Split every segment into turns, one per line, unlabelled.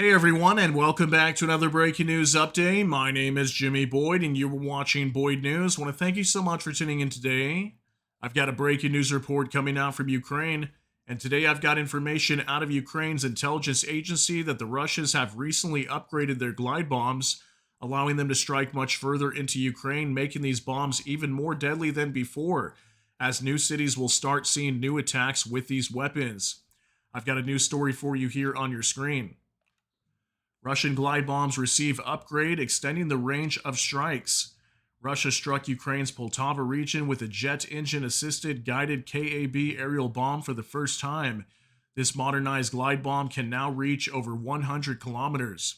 Hey everyone, and welcome back to another breaking news update. My name is Jimmy Boyd, and you're watching Boyd News. I want to thank you so much for tuning in today. I've got a breaking news report coming out from Ukraine, and today I've got information out of Ukraine's intelligence agency that the Russians have recently upgraded their glide bombs, allowing them to strike much further into Ukraine, making these bombs even more deadly than before, as new cities will start seeing new attacks with these weapons. I've got a new story for you here on your screen. Russian glide bombs receive upgrade, extending the range of strikes. Russia struck Ukraine's Poltava region with a jet engine assisted guided KAB aerial bomb for the first time. This modernized glide bomb can now reach over 100 kilometers.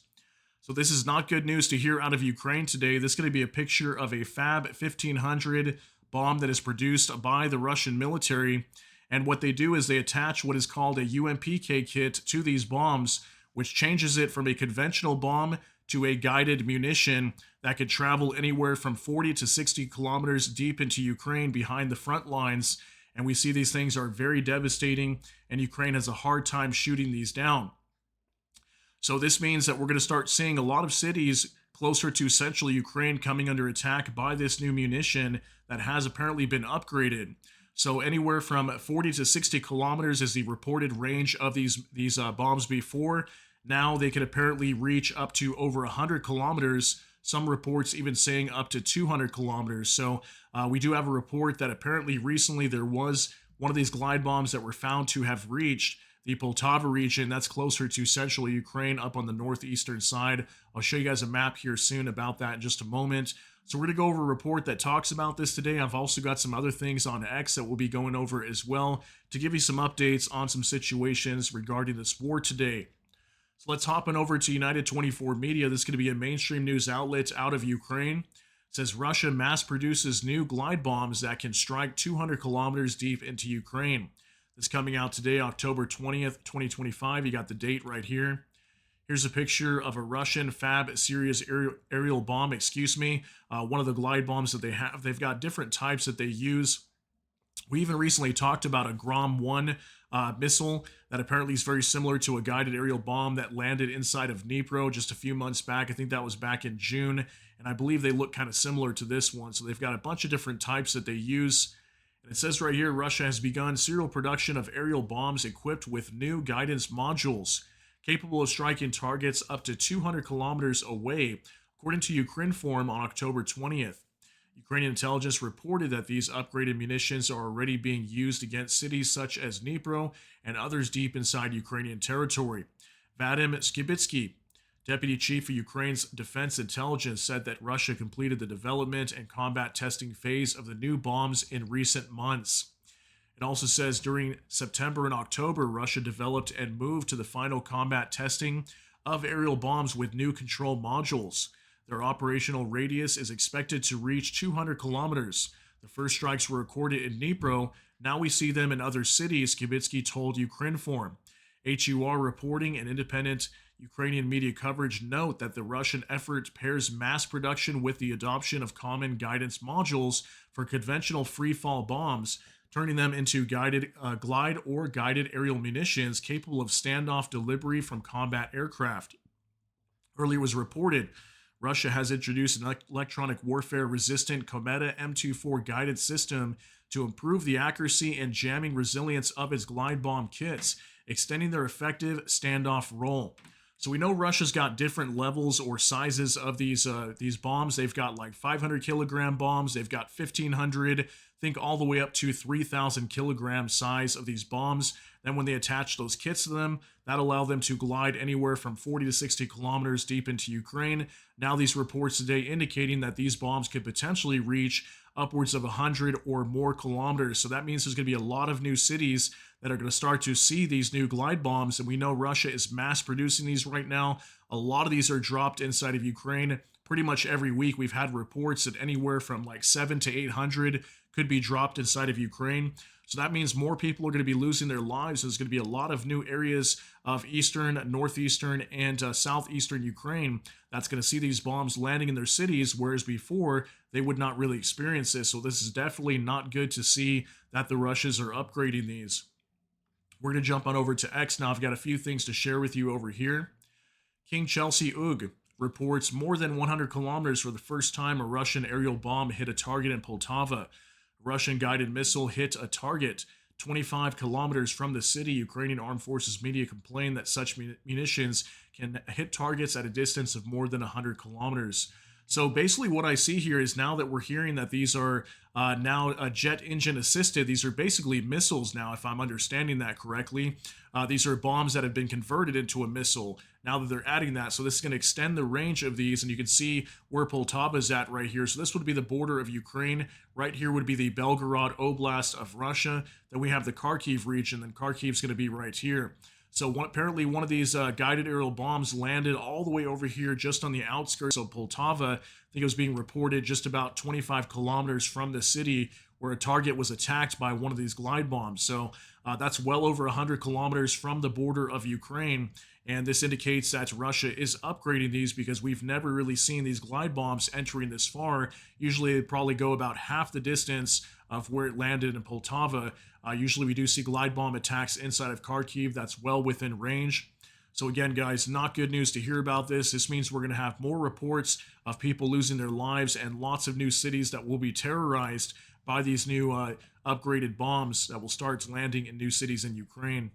So, this is not good news to hear out of Ukraine today. This is going to be a picture of a FAB 1500 bomb that is produced by the Russian military. And what they do is they attach what is called a UMPK kit to these bombs, which changes it from a conventional bomb to a guided munition that could travel anywhere from 40 to 60 kilometers deep into Ukraine behind the front lines. And we see these things are very devastating, and Ukraine has a hard time shooting these down. So, this means that we're going to start seeing a lot of cities closer to central Ukraine coming under attack by this new munition that has apparently been upgraded. So anywhere from 40 to 60 kilometers is the reported range of these bombs before. Now they can apparently reach up to over 100 kilometers. Some reports even saying up to 200 kilometers. So we do have a report that apparently recently there was one of these glide bombs that were found to have reached the Poltava region. That's closer to central Ukraine up on the northeastern side. I'll show you guys a map here soon about that in just a moment. So we're going to go over a report that talks about this today. I've also got some other things on X that we'll be going over as well to give you some updates on some situations regarding this war today. So let's hop on over to United 24 Media. This is going to be a mainstream news outlet out of Ukraine. It says Russia mass produces new glide bombs that can strike 200 kilometers deep into Ukraine. This coming out today, October 20th, 2025. You got the date right here. Here's a picture of a Russian FAB series aerial bomb, one of the glide bombs that they have. They've got different types that they use. We even recently talked about a Grom-1 missile that apparently is very similar to a guided aerial bomb that landed inside of Dnipro just a few months back. I think that was back in June, and I believe they look kind of similar to this one. So they've got a bunch of different types that they use. And it says right here, Russia has begun serial production of aerial bombs equipped with new guidance modules, capable of striking targets up to 200 kilometers away, according to Ukrinform on October 20th. Ukrainian intelligence reported that these upgraded munitions are already being used against cities such as Dnipro and others deep inside Ukrainian territory. Vadim Skibitsky, deputy chief of Ukraine's defense intelligence, said that Russia completed the development and combat testing phase of the new bombs in recent months. It also says during September and October, Russia developed and moved to the final combat testing of aerial bombs with new control modules. Their operational radius is expected to reach 200 kilometers. The first strikes were recorded in Dnipro. Now we see them in other cities, Kibitsky told Ukrinform. HUR reporting and independent Ukrainian media coverage note that the Russian effort pairs mass production with the adoption of common guidance modules for conventional free-fall bombs, turning them into guided glide or guided aerial munitions capable of standoff delivery from combat aircraft. Earlier was reported Russia has introduced an electronic warfare resistant Kometa M24 guided system to improve the accuracy and jamming resilience of its glide bomb kits, extending their effective standoff role. So we know Russia's got different levels or sizes of these bombs. They've got like 500 kilogram bombs. They've got 1,500. Think all the way up to 3,000 kilogram size of these bombs. Then when they attach those kits to them, that allow them to glide anywhere from 40 to 60 kilometers deep into Ukraine. Now these reports today indicating that these bombs could potentially reach upwards of 100 or more kilometers. So that means there's going to be a lot of new cities that are going to start to see these new glide bombs. And we know Russia is mass producing these right now. A lot of these are dropped inside of Ukraine. Pretty much every week we've had reports that anywhere from like 7 to 800 could be dropped inside of Ukraine. So that means more people are going to be losing their lives. There's going to be a lot of new areas of eastern, northeastern, and southeastern Ukraine that's going to see these bombs landing in their cities, whereas before they would not really experience this. So this is definitely not good to see that the Russians are upgrading these. We're going to jump on over to X now. I've got a few things to share with you over here. King Chelsea Ug reports more than 100 kilometers for the first time a Russian aerial bomb hit a target in Poltava. A Russian guided missile hit a target 25 kilometers from the city. Ukrainian armed forces media complained that such munitions can hit targets at a distance of more than 100 kilometers. So basically, what I see here is now that we're hearing that these are now jet engine assisted, these are basically missiles now, if I'm understanding that correctly. These are bombs that have been converted into a missile now that they're adding that. So this is going to extend the range of these, and you can see where Poltava is at right here. So this would be the border of Ukraine. Right here would be the Belgorod Oblast of Russia. Then we have the Kharkiv region, and Kharkiv is going to be right here. So apparently one of these guided aerial bombs landed all the way over here just on the outskirts of Poltava. I think it was being reported just about 25 kilometers from the city where a target was attacked by one of these glide bombs. So that's well over 100 kilometers from the border of Ukraine. And this indicates that Russia is upgrading these because we've never really seen these glide bombs entering this far. Usually they probably go about half the distance of where it landed in Poltava. Usually we do see glide bomb attacks inside of Kharkiv. That's well within range. So again, guys, not good news to hear about this. This means we're going to have more reports of people losing their lives and lots of new cities that will be terrorized by these new upgraded bombs that will start landing in new cities in Ukraine.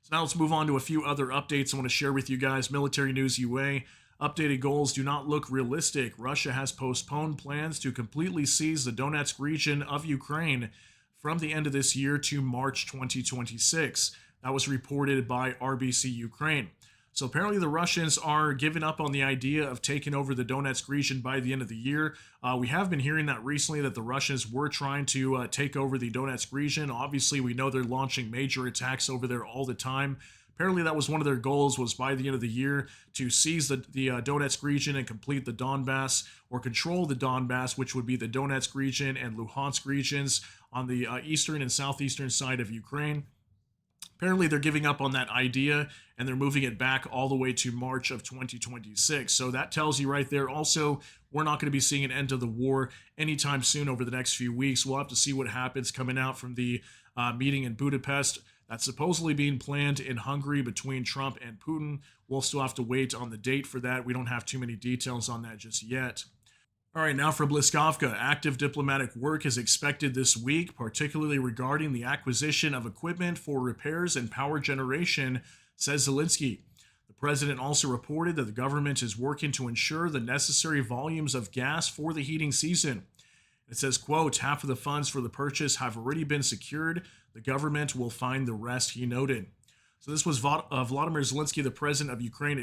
So now let's move on to a few other updates I want to share with you guys. Military News UA. Updated goals do not look realistic. Russia has postponed plans to completely seize the Donetsk region of Ukraine from the end of this year to March 2026. That was reported by RBC Ukraine. So apparently the Russians are giving up on the idea of taking over the Donetsk region by the end of the year. We have been hearing that recently that the Russians were trying to take over the Donetsk region. Obviously, we know they're launching major attacks over there all the time. Apparently that was one of their goals, was by the end of the year to seize the Donetsk region and complete the Donbass, or control the Donbass, which would be the Donetsk region and Luhansk regions on the eastern and southeastern side of Ukraine. Apparently they're giving up on that idea and they're moving it back all the way to March of 2026. So that tells you right there. Also, we're not going to be seeing an end to the war anytime soon over the next few weeks. We'll have to see what happens coming out from the meeting in Budapest that's supposedly being planned in Hungary between Trump and Putin. We'll still have to wait on the date for that. We don't have too many details on that just yet. All right, now for Bliskovka. Active diplomatic work is expected this week, particularly regarding the acquisition of equipment for repairs and power generation, says Zelensky. The president also reported that the government is working to ensure the necessary volumes of gas for the heating season. It says, quote, half of the funds for the purchase have already been secured. The government will find the rest, he noted. So this was Vladimir Zelensky, the president of Ukraine,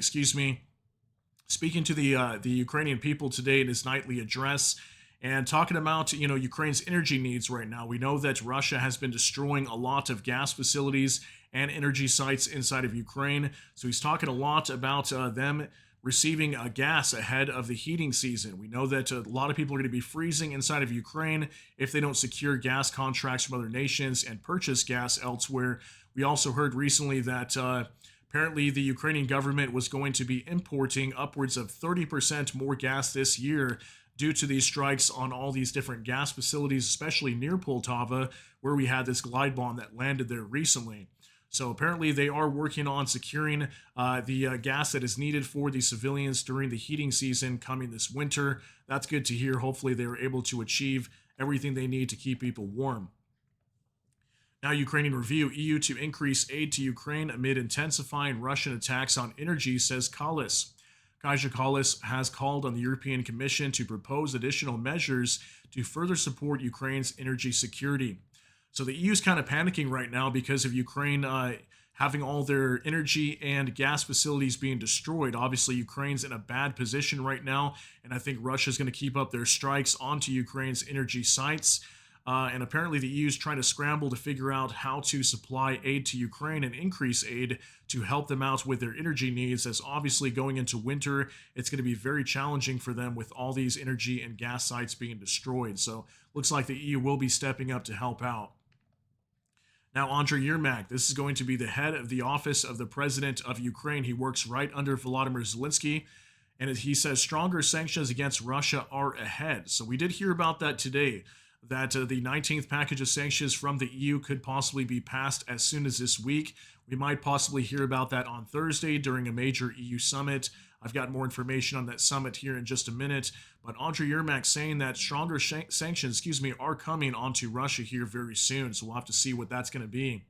speaking to the Ukrainian people today in his nightly address and talking about, Ukraine's energy needs right now. We know that Russia has been destroying a lot of gas facilities and energy sites inside of Ukraine. So he's talking a lot about them receiving gas ahead of the heating season. We know that a lot of people are going to be freezing inside of Ukraine if they don't secure gas contracts from other nations and purchase gas elsewhere. We also heard recently that apparently the Ukrainian government was going to be importing upwards of 30% more gas this year due to these strikes on all these different gas facilities, especially near Poltava, where we had this glide bomb that landed there recently. So apparently they are working on securing the gas that is needed for the civilians during the heating season coming this winter. That's good to hear. Hopefully they were able to achieve everything they need to keep people warm. Now, Ukrainian Review, EU to increase aid to Ukraine amid intensifying Russian attacks on energy, says Kallas. Kaja Kallas has called on the European Commission to propose additional measures to further support Ukraine's energy security. So the EU is kind of panicking right now because of Ukraine having all their energy and gas facilities being destroyed. Obviously, Ukraine's in a bad position right now, and I think Russia's going to keep up their strikes onto Ukraine's energy sites. And apparently the EU is trying to scramble to figure out how to supply aid to Ukraine and increase aid to help them out with their energy needs, as obviously going into winter, it's going to be very challenging for them with all these energy and gas sites being destroyed. So looks like the EU will be stepping up to help out. Now, Andriy Yermak, this is going to be the head of the office of the president of Ukraine. He works right under Volodymyr Zelensky, and he says stronger sanctions against Russia are ahead. So we did hear about that today. that the 19th package of sanctions from the EU could possibly be passed as soon as this week. We might possibly hear about that on Thursday during a major EU summit. I've got more information on that summit here in just a minute. But Andre Yermak saying that stronger sanctions, are coming onto Russia here very soon. So we'll have to see what that's going to be.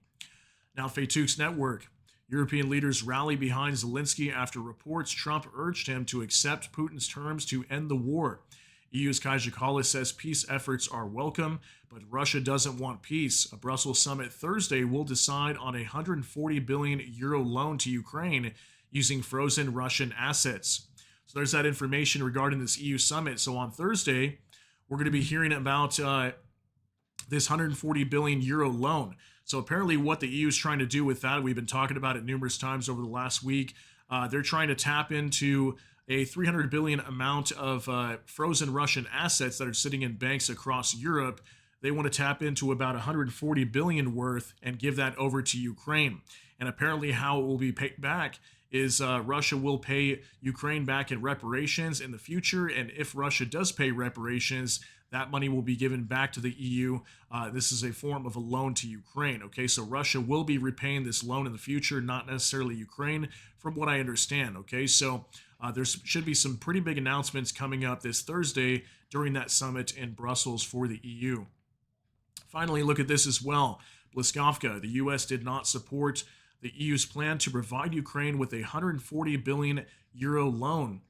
Now, Faytooks Network. European leaders rally behind Zelensky after reports Trump urged him to accept Putin's terms to end the war. EU's Kaja Kallas says peace efforts are welcome, but Russia doesn't want peace. A Brussels summit Thursday will decide on a €140 billion loan to Ukraine using frozen Russian assets. So there's that information regarding this EU summit. So on Thursday, we're going to be hearing about this €140 billion loan. So apparently what the EU is trying to do with that, we've been talking about it numerous times over the last week. They're trying to tap into a $300 billion amount of frozen Russian assets that are sitting in banks across Europe. They want to tap into about $140 billion worth and give that over to Ukraine. And apparently how it will be paid back is Russia will pay Ukraine back in reparations in the future. And if Russia does pay reparations, that money will be given back to the EU. This is a form of a loan to Ukraine. Okay, so Russia will be repaying this loan in the future, not necessarily Ukraine, from what I understand. Okay, so there should be some pretty big announcements coming up this Thursday during that summit in Brussels for the EU. Finally, look at this as well. Bliskovka, the U.S. did not support the EU's plan to provide Ukraine with a €140 billion loan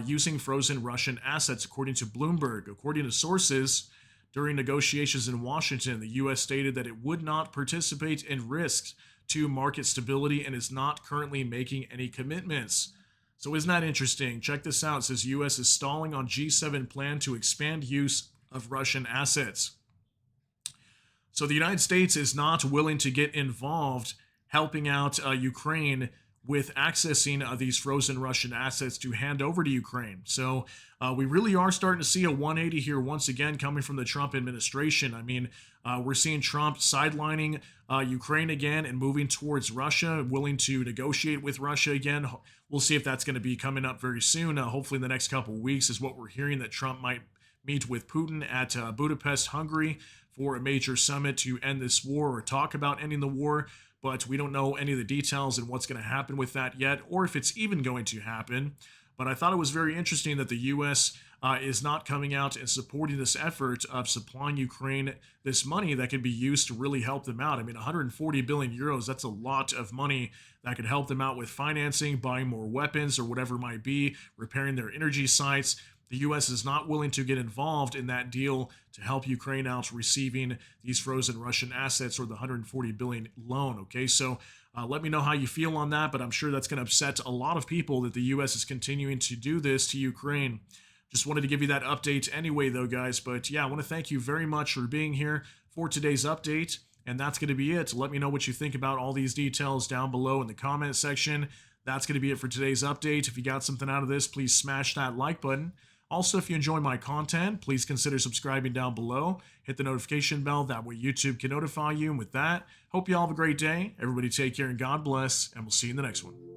using frozen Russian assets, according to Bloomberg. According to sources, during negotiations in Washington, the U.S. stated that it would not participate in risks to market stability and is not currently making any commitments. So isn't that interesting? Check this out. It says U.S. is stalling on G7 plan to expand use of Russian assets. So the United States is not willing to get involved helping out Ukraine with accessing these frozen Russian assets to hand over to Ukraine. So we really are starting to see a 180 here once again coming from the Trump administration. I mean, we're seeing Trump sidelining Ukraine again and moving towards Russia, willing to negotiate with Russia again. We'll see if that's going to be coming up very soon. Hopefully in the next couple of weeks is what we're hearing, that Trump might meet with Putin at Budapest, Hungary for a major summit to end this war or talk about ending the war. But we don't know any of the details and what's going to happen with that yet, or if it's even going to happen. But I thought it was very interesting that the U.S. Is not coming out and supporting this effort of supplying Ukraine this money that could be used to really help them out. I mean, €140 billion, that's a lot of money that could help them out with financing, buying more weapons or whatever it might be, repairing their energy sites. The U.S. is not willing to get involved in that deal to help Ukraine out receiving these frozen Russian assets or the $140 billion loan. Okay, so let me know how you feel on that, but I'm sure that's going to upset a lot of people that the U.S. is continuing to do this to Ukraine. Just wanted to give you that update anyway, though, guys. But yeah, I want to thank you very much for being here for today's update. And that's going to be it. Let me know what you think about all these details down below in the comment section. That's going to be it for today's update. If you got something out of this, please smash that like button. Also, if you enjoy my content, please consider subscribing down below. Hit the notification bell. That way YouTube can notify you. And with that, hope you all have a great day. Everybody take care and God bless. And we'll see you in the next one.